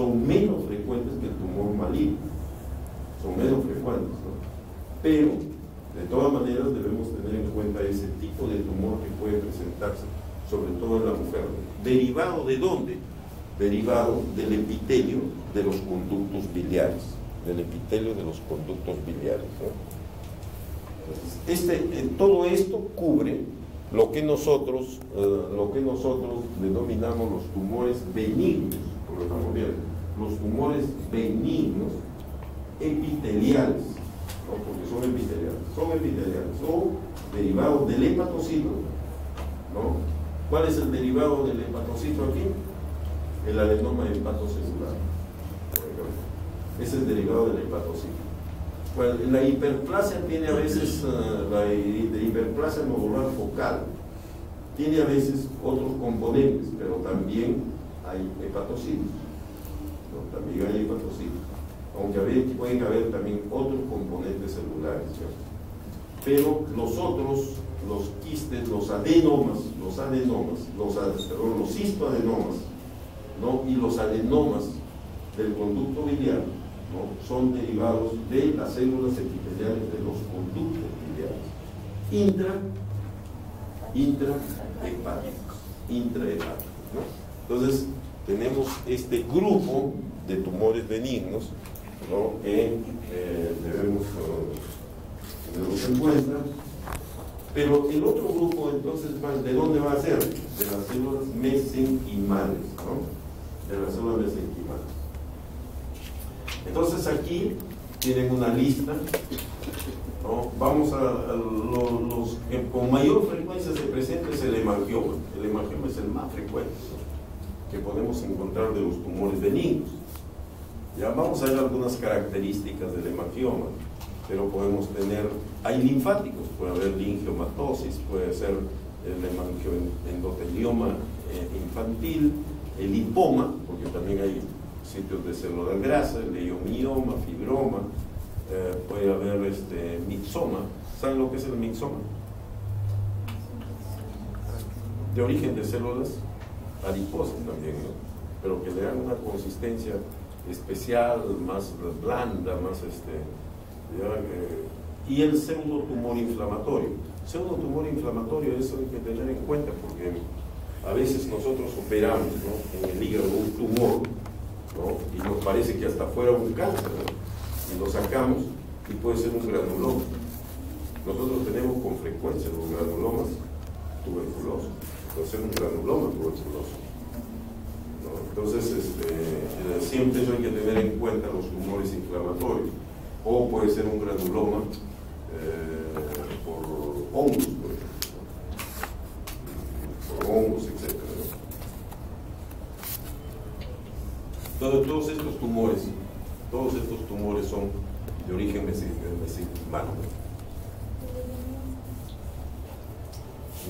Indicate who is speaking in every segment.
Speaker 1: son menos frecuentes que el tumor maligno, son menos frecuentes, ¿no? Pero de todas maneras debemos tener en cuenta ese tipo de tumor que puede presentarse, sobre todo en la mujer. ¿Derivado de dónde? Derivado del epitelio de los conductos biliares, del epitelio de los conductos biliares, ¿no? Todo esto cubre lo que nosotros denominamos los tumores benignos, porque estamos viendo, los tumores benignos epiteliales, ¿no? Porque son epiteliales, o derivados del hepatocito, ¿no? ¿Cuál es el derivado del hepatocito aquí? El adenoma hepatocelular. Es el derivado del hepatocito. Bueno, la hiperplasia tiene a veces, la hiperplasia nodular focal, tiene a veces otros componentes, pero también hay hepatocitos, ¿no? También hay hepatocitos, aunque pueden haber también otros componentes celulares, ¿no? Pero los otros, los quistes, los cistoadenomas, ¿no? Y los adenomas del conducto biliar, ¿no? Son derivados de las células epiteliales de los conductos biliares intrahepáticos, ¿no? Entonces tenemos este grupo de tumores benignos, ¿no? Que debemos tenerlos en cuenta. Pero el otro grupo, entonces, ¿de dónde va a ser? De las células mesenquimales, ¿no? De las células mesenquimales. Entonces aquí tienen una lista, ¿no? Vamos a los que con mayor frecuencia se presenta es el hemangioma. El hemangioma es el más frecuente, ¿no? Que podemos encontrar de los tumores benignos. Ya vamos a ver algunas características del hemangioma, pero podemos tener, hay linfáticos, puede haber lingiomatosis, puede ser el hemangioendotelioma infantil, el lipoma, porque también hay sitios de células grasas, el leiomioma, fibroma, puede haber mixoma. ¿Saben lo que es el mixoma? De origen de células adiposas también, ¿no? Pero que le dan una consistencia especial, más blanda, más y el pseudotumor inflamatorio. Pseudotumor inflamatorio, eso hay que tener en cuenta, porque a veces nosotros operamos, ¿no? En el hígado un tumor, ¿no? Y nos parece que hasta fuera un cáncer, ¿no? Y lo sacamos y puede ser un granuloma. Nosotros tenemos con frecuencia los granulomas tuberculosos, puede ser un granuloma tuberculoso, ¿no? Entonces siempre eso hay que tener en cuenta, los tumores inflamatorios, o puede ser un granuloma por hongos, por ejemplo, por hongos, etc. Todos estos tumores son de origen mesenquimal.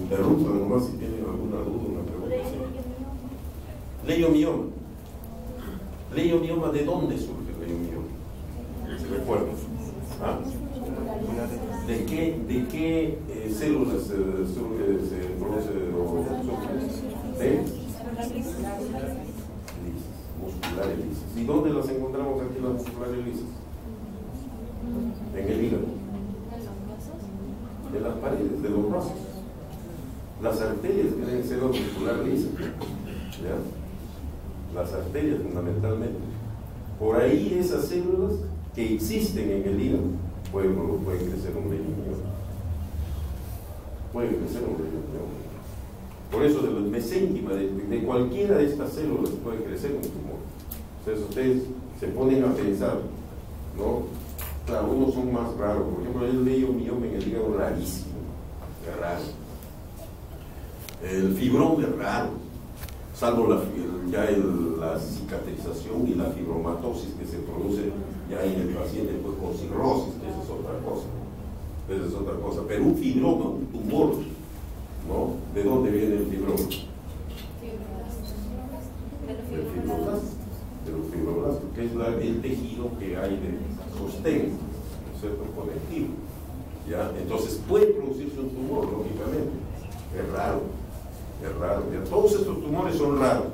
Speaker 1: Interrumpan nomás si tienen alguna duda, una pregunta. Leiomioma. ¿Leiomioma de dónde surge el leiomioma? ¿Se recuerdan? ¿Ah? ¿De qué células se produce o surge? Musculares lisas. ¿Y dónde las encontramos aquí las musculares lisas? En el hígado. De las paredes, de los brazos. Las arterias tienen célula muscular lisa, ¿ya? Las arterias fundamentalmente. Por ahí esas células que existen en el hígado pueden crecer un leiomioma. Pueden crecer un leiomioma. Por eso de los mesénquimas, de cualquiera de estas células puede crecer un tumor. Entonces ustedes se ponen a pensar, ¿no? Claro, unos son más raros. Por ejemplo, el leiomioma en el hígado rarísimo, es raro. El fibroma es raro, salvo la cicatrización y la fibromatosis que se produce ya en el paciente pues, con cirrosis, que esa es otra cosa. Esa es otra cosa. Pero un fibroma, un tumor, ¿no? ¿De dónde viene el fibroma? Del fibroblasto. De los fibroblastos, que es el tejido que hay de sostén, ¿no es cierto? Conectivo. ¿Ya? Entonces puede producirse un tumor, lógicamente. Es raro. Es raro. ¿Ya? Todos estos tumores son raros.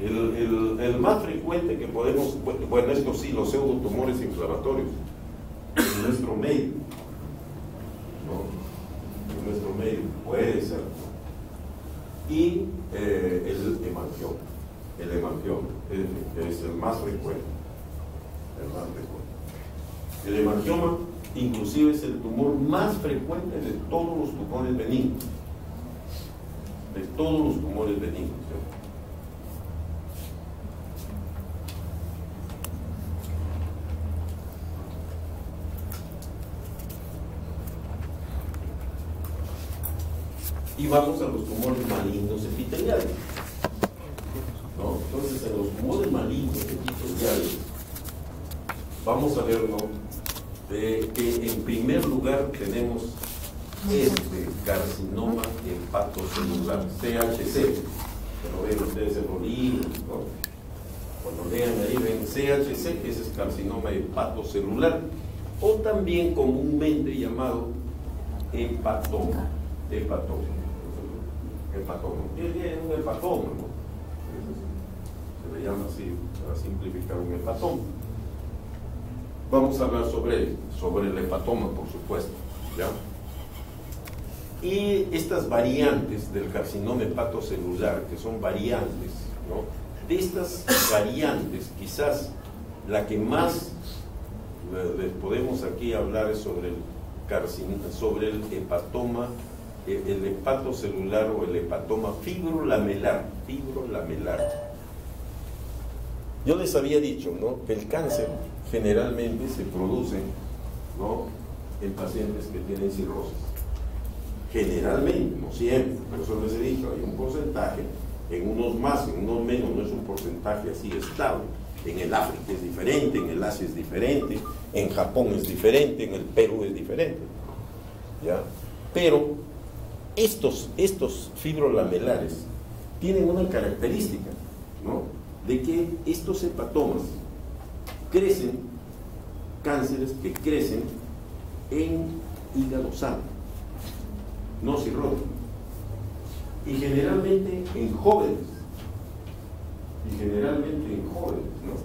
Speaker 1: El más frecuente que podemos, bueno, esto sí, los pseudotumores inflamatorios en nuestro medio, ¿no? En nuestro medio puede ser. Y el hemangioma es el más frecuente. El hemangioma inclusive es el tumor más frecuente de todos los tumores benignos. De todos los tumores benignos. Y vamos a los tumores malignos epiteliales, ¿no? Entonces, en los tumores malignos epiteliales, vamos a ver, ¿no?, que en primer lugar tenemos este carcinoma hepatocelular, CHC. Pero ven ustedes en los libros, ¿no? Cuando lean ahí, ven CHC, ese es carcinoma hepatocelular, o también comúnmente llamado hepatoma. Hepatoma. Tiene un hepatoma, ¿no? Se le llama así, para simplificar, un hepatoma. Vamos a hablar sobre el hepatoma, por supuesto, ¿ya? Y estas variantes del carcinoma hepatocelular, que son variantes, ¿no? De estas variantes, quizás la que más les podemos aquí hablar es sobre el hepatoma, el hepatocelular o el hepatoma fibrolamelar. Yo les había dicho, ¿no?, que el cáncer generalmente se produce, ¿no?, en pacientes que tienen cirrosis. Generalmente, no siempre, por eso les he dicho, hay un porcentaje, en unos más, en unos menos, no es un porcentaje así estable. En el África es diferente, en el Asia es diferente, en Japón es diferente, en el Perú es diferente, ¿ya? Pero estos fibrolamelares tienen una característica, ¿no?, de que estos hepatomas crecen, cánceres que crecen en hígado sano, no cirrótico, y generalmente en jóvenes, ¿no?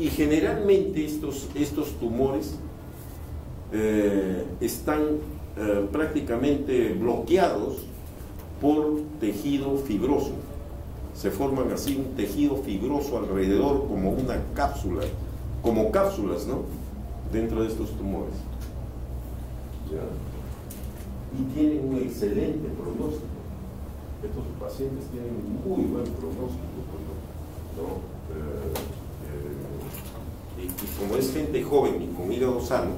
Speaker 1: Y generalmente estos tumores están prácticamente bloqueados por tejido fibroso. Se forman así un tejido fibroso alrededor, como una cápsula, como cápsulas, ¿no?, dentro de estos tumores, ¿ya? Y tienen un excelente pronóstico. Estos pacientes tienen muy buen pronóstico, ¿no? Y como es gente joven y con hígado sano,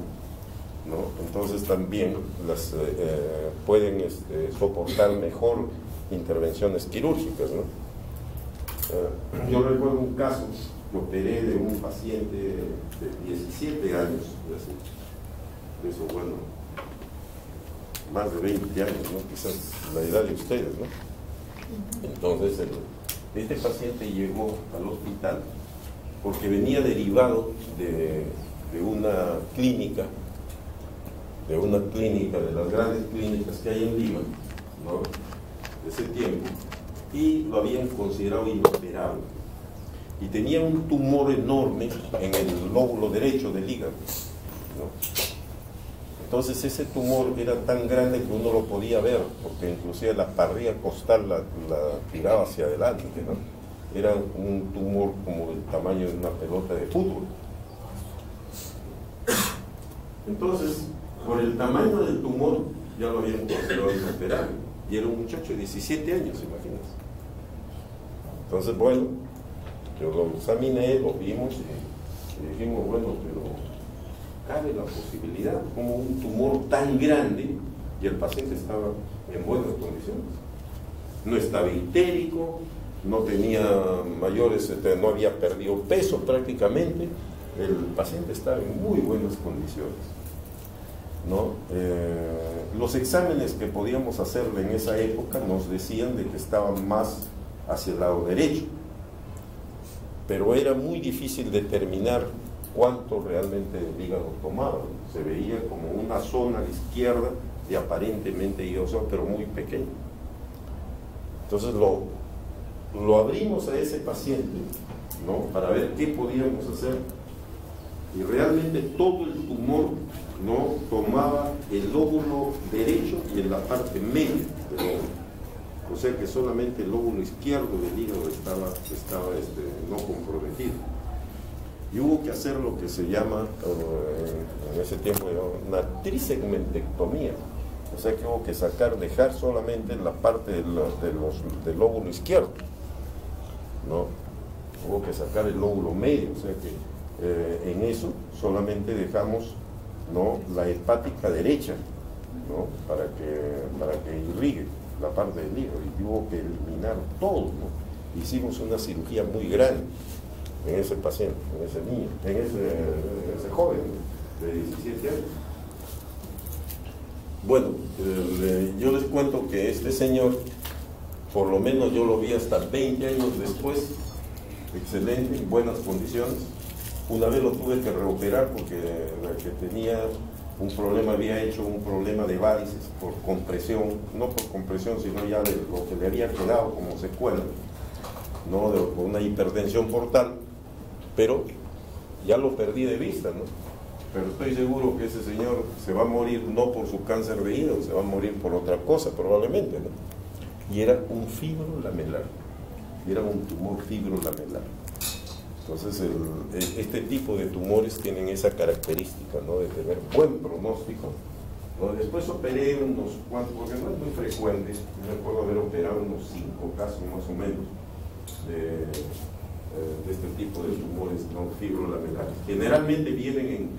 Speaker 1: ¿no?, entonces también pueden soportar mejor intervenciones quirúrgicas, ¿no? Yo recuerdo un caso que operé de un paciente de 17 años, de eso, bueno, más de 20 años, ¿no?, quizás la edad de ustedes, ¿no? Entonces este paciente llegó al hospital porque venía derivado de una clínica, de las grandes clínicas que hay en Lima, ¿no?, de ese tiempo, y lo habían considerado inoperable. Y tenía un tumor enorme en el lóbulo derecho del hígado, ¿no? Entonces ese tumor era tan grande que uno lo podía ver, porque inclusive la parrilla costal la tiraba hacia adelante, ¿no? Era un tumor como del tamaño de una pelota de fútbol. Entonces, por el tamaño del tumor, ya lo habían considerado inoperable. Y era un muchacho de 17 años, imagínense. Entonces, bueno, yo lo examiné, lo vimos y dijimos, bueno, pero cabe la posibilidad, como un tumor tan grande, y el paciente estaba en buenas condiciones. No estaba ictérico, no tenía mayores, no había perdido peso prácticamente, el paciente estaba en muy buenas condiciones, ¿no? Los exámenes que podíamos hacerle en esa época nos decían de que estaba más hacia el lado derecho, pero era muy difícil determinar cuánto realmente el hígado tomaba. Se veía como una zona a la izquierda de aparentemente hígado, pero muy pequeña. Entonces lo abrimos a ese paciente, ¿no?, para ver qué podíamos hacer, y realmente todo el tumor, ¿no?, tomaba el lóbulo derecho y en la parte media del lóbulo. O sea que solamente el lóbulo izquierdo del hígado estaba no comprometido. Y hubo que hacer lo que se llama, en ese tiempo, una trisegmentectomía. O sea que hubo que dejar solamente la parte del lóbulo izquierdo, ¿no? Hubo que sacar el lóbulo medio, o sea que en eso solamente dejamos, ¿no?, la hepática derecha, ¿no?, para que irrigue la parte del hígado, y hubo que eliminar todo, ¿no? Hicimos una cirugía muy grande en ese paciente, en ese niño, en ese joven de 17 años. Bueno, yo les cuento que este señor, por lo menos yo lo vi hasta 20 años después, excelente, en buenas condiciones. Una vez lo tuve que reoperar porque que tenía un problema, había hecho un problema de varices por compresión, no por compresión, sino ya de lo que le había quedado como secuela, ¿no?, por una hipertensión portal, pero ya lo perdí de vista, ¿no? Pero estoy seguro que ese señor se va a morir no por su cáncer de hígado, se va a morir por otra cosa probablemente, ¿no? Y era un fibrolamelar, era un tumor fibrolamelar. Entonces este tipo de tumores tienen esa característica, ¿no?, de tener buen pronóstico, ¿no? Después operé unos cuantos, porque no es muy frecuente, yo recuerdo haber operado unos 5 casos más o menos de este tipo de tumores, ¿no?, fibrolamelares. Generalmente vienen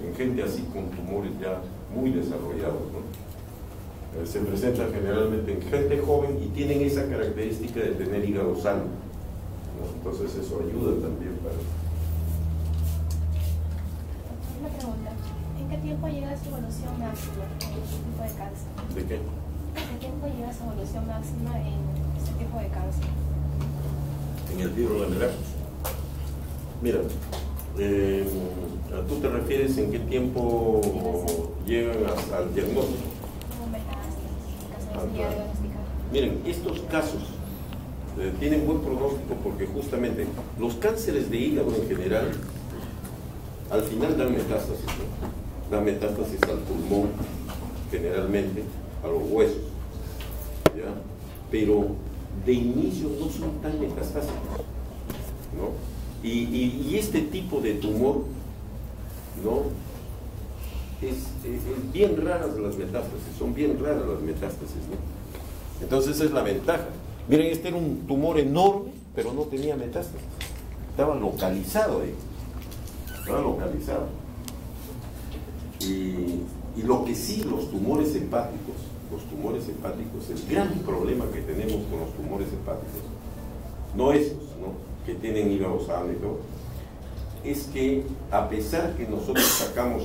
Speaker 1: en gente así con tumores ya muy desarrollados, ¿no? Se presentan generalmente en gente joven y tienen esa característica de tener hígado sano, ¿no? Entonces eso ayuda también para...
Speaker 2: Una pregunta, ¿en qué tiempo llega su evolución máxima en este tipo de cáncer?
Speaker 1: ¿De qué?
Speaker 2: ¿En qué tiempo llega su evolución máxima en este tipo de cáncer?
Speaker 1: En el fibrolamelar. Mira, ¿tú te refieres en qué tiempo llegan al diagnóstico? Miren, estos casos tienen buen pronóstico porque justamente los cánceres de hígado en general al final dan metástasis, ¿no? Dan metástasis al pulmón, generalmente a los huesos, ¿ya? Pero de inicio no son tan metastásicos, ¿no? Y este tipo de tumor, ¿no?, es bien raras las metástasis, son bien raras las metástasis, ¿no? Entonces esa es la ventaja. Miren, este era un tumor enorme, pero no tenía metástasis. Estaba localizado ahí. Estaba localizado. Y lo que sí, los tumores hepáticos, el gran problema que tenemos con los tumores hepáticos, no esos, ¿no?, que tienen hígado sano y todo, es que a pesar que nosotros sacamos,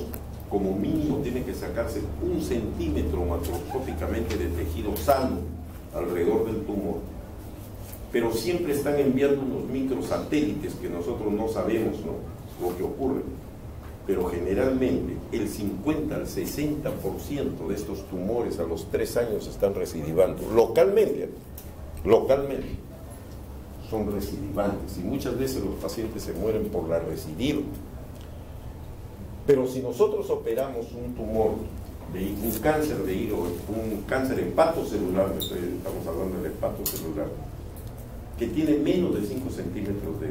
Speaker 1: como mínimo tiene que sacarse 1 centímetro macroscópicamente de tejido sano alrededor del tumor, pero siempre están enviando unos microsatélites que nosotros no sabemos, ¿no?, lo que ocurre. Pero generalmente el 50 al 60% de estos tumores a los 3 años están recidivando, localmente son recidivantes, y muchas veces los pacientes se mueren por la recidiva. Pero si nosotros operamos un tumor, un cáncer de hígado, un cáncer hepatocelular, estamos hablando del hepatocelular, que tiene menos de 5 centímetros de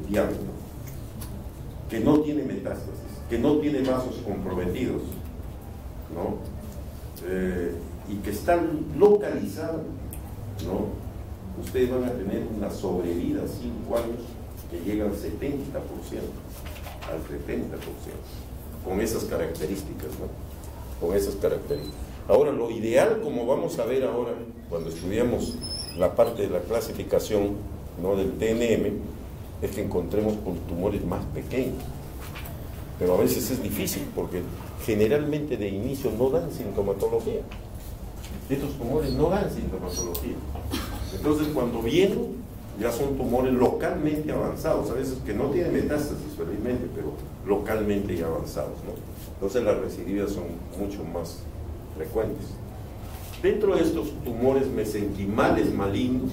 Speaker 1: diámetro, que no tiene metástasis, que no tiene vasos comprometidos, ¿no?, y que están localizados, ¿no?, ustedes van a tener una sobrevida 5 años que llega al 70%, con esas características, ¿no?, con esas características. Ahora, lo ideal, como vamos a ver ahora, cuando estudiamos la parte de la clasificación, ¿no?, del TNM, es que encontremos con tumores más pequeños. Pero a veces es difícil porque generalmente de inicio no dan sintomatología. Estos tumores no dan sintomatología. Entonces cuando vienen ya son tumores localmente avanzados, a veces que no tienen metástasis felizmente, pero localmente ya avanzados, ¿no? Entonces las recidivas son mucho más frecuentes. Dentro de estos tumores mesenquimales malignos,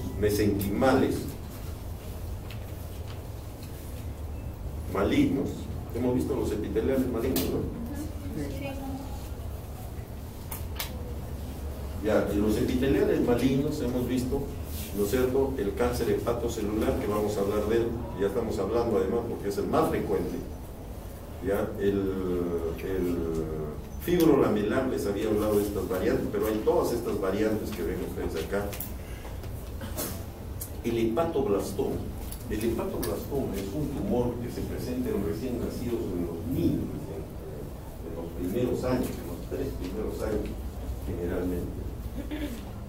Speaker 1: hemos visto los epiteliales malignos, ¿no? Ya, en los epiteliales malignos hemos visto, ¿no es cierto?, el cáncer hepatocelular, que vamos a hablar de él, ya estamos hablando además porque es el más frecuente. Ya, el fibrolamelar, les había hablado de estas variantes, pero hay todas estas variantes que ven ustedes acá. El hepatoblastoma. El hepatoblastoma es un tumor que se presenta en recién nacidos, en los niños, en los primeros años, en los 3 primeros años, generalmente.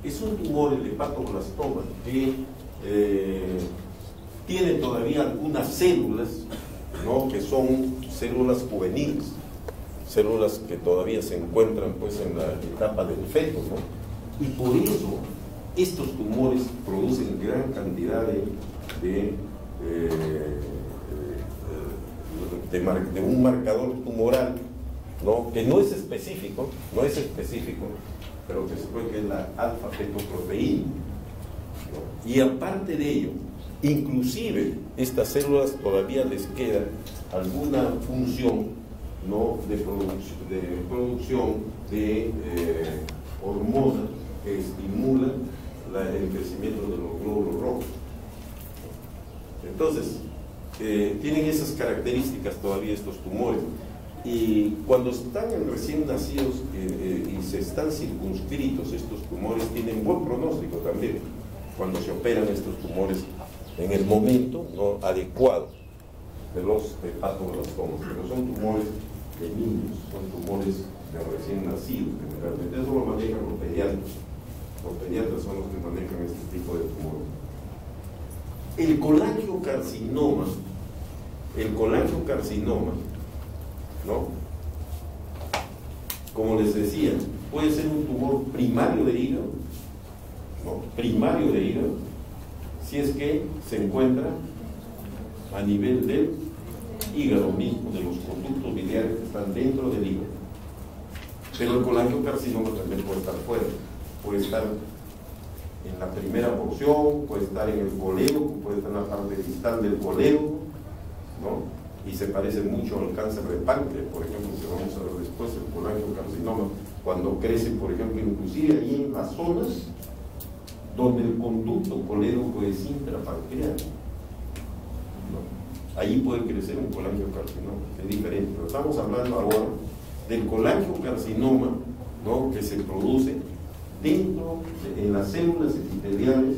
Speaker 1: Es un tumor, el hepatoblastoma, que tiene todavía algunas células, ¿no?, que son células juveniles, células que todavía se encuentran pues en la etapa del feto, ¿no? Y por eso estos tumores producen gran cantidad de un marcador tumoral, ¿no?, que no es específico, pero que se puede, que es la alfa-fetoproteína, ¿no? Y aparte de ello, inclusive estas células todavía les queda alguna función, ¿no?, de producción de hormonas que estimulan el crecimiento de los glóbulos rojos. Entonces, tienen esas características todavía estos tumores. Y cuando están recién nacidos y se están circunscritos, estos tumores tienen buen pronóstico también cuando se operan estos tumores en el momento, ¿no?, adecuado de los hepatoblastomas, pero son tumores de niños, son tumores de recién nacidos generalmente. Eso lo manejan los pediatras. Los pediatras son los que manejan este tipo de tumores. El colangiocarcinoma, ¿no?, como les decía, puede ser un tumor primario de hígado, ¿no?, primario de hígado, si es que se encuentra a nivel del hígado mismo, de los conductos biliares que están dentro del hígado. Pero el colangiocarcinoma también puede estar fuera, puede estar en la primera porción, puede estar en el colédoco, puede estar en la parte distal del colédoco, ¿no?, y se parece mucho al cáncer de páncreas, por ejemplo, que vamos a ver después, el colangiocarcinoma, cuando crece, por ejemplo, inclusive ahí en las zonas donde el conducto colédoco es intrapancreático, ¿no?, ahí puede crecer un colangiocarcinoma, es diferente, pero estamos hablando ahora del colangiocarcinoma, ¿no?, que se produce dentro, en las células epiteliales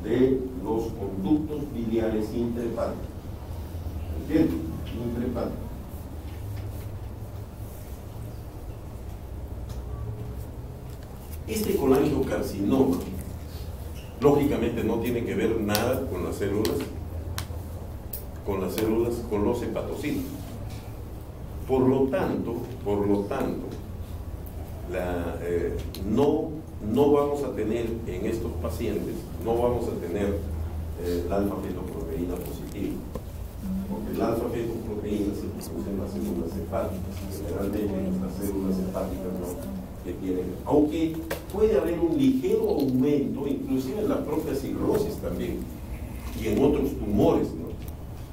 Speaker 1: de los conductos biliares intrahepáticos. ¿Entiendes? Intrahepáticos. Este colangiocarcinoma, lógicamente, no tiene que ver nada con las células, con los hepatocitos. Por lo tanto, no vamos a tener en estos pacientes, la alfa-fetoproteína positiva, porque la alfa-fetoproteína se produce en las células hepáticas, generalmente en las células hepáticas, ¿no?, que tienen, aunque puede haber un ligero aumento, inclusive en la propia cirrosis también, y en otros tumores, ¿no?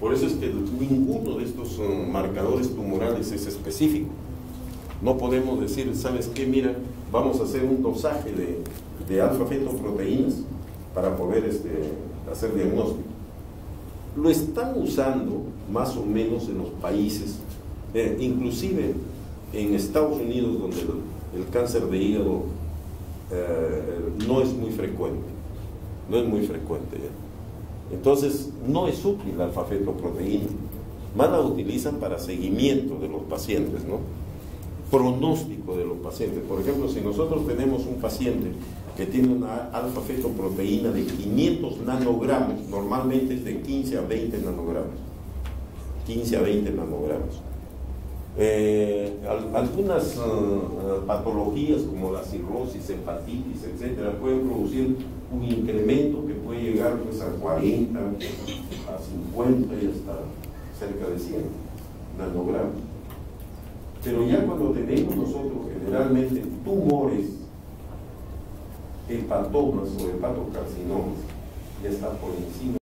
Speaker 1: Por eso es que ninguno de estos marcadores tumorales es específico. No podemos decir, ¿sabes qué? Mira, vamos a hacer un dosaje de alfa-fetoproteínas para poder hacer diagnóstico. Lo están usando más o menos en los países, inclusive en Estados Unidos, donde el cáncer de hígado no es muy frecuente. ¿Ya? Entonces, no es útil la alfa-fetoproteína. Más la utilizan para seguimiento de los pacientes, ¿no? Pronóstico de los pacientes. Por ejemplo, si nosotros tenemos un paciente que tiene una alfa-fetoproteína de 500 nanogramos, normalmente es de 15 a 20 nanogramos. 15 a 20 nanogramos. Algunas patologías como la cirrosis, hepatitis, etcétera, pueden producir un incremento que puede llegar pues, a 40, a 50 y hasta cerca de 100 nanogramos. Pero ya cuando tenemos nosotros generalmente tumores hepatomas o hepatocarcinomas, ya está por encima